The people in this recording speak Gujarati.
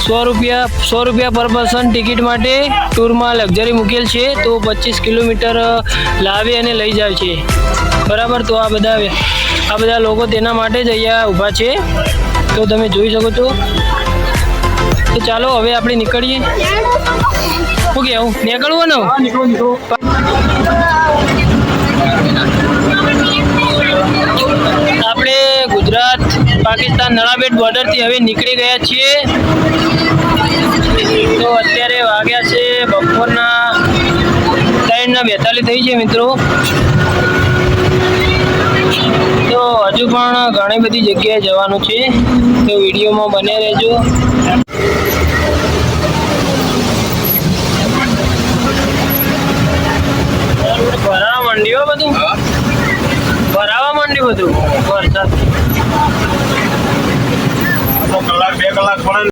₹100 પર પર્સન ટિકિટ માટે ટૂરમાં લક્ઝરી મૂકેલ છે. તો 25 કિલોમીટર લાવી અને લઈ જાય છે. બરાબર. તો આ બધા લોકો તેના માટે જ અહીંયા ઊભા છે. તો તમે જોઈ શકો છો. તો ચાલો હવે આપણે નીકળીએ. શું કહેવું, નીકળવું ને? આપણે ગુજરાત પાકિસ્તાન નળાબેટ બોર્ડરથી હવે નીકળી ગયા છીએ. તો અત્યારે વાગ્યા છે બપોરના 3:42 થઈ છે મિત્રો. તો હજુ પણ ઘણી બધી જગ્યાએ જવાનું છે. તો વિડીયોમાં બન્યા રહેજો. ભરાવા માંડ્યું બધું, ભરાવા માંડ્યું બધું વરસાદ. કલાક 2 કલાક પડે.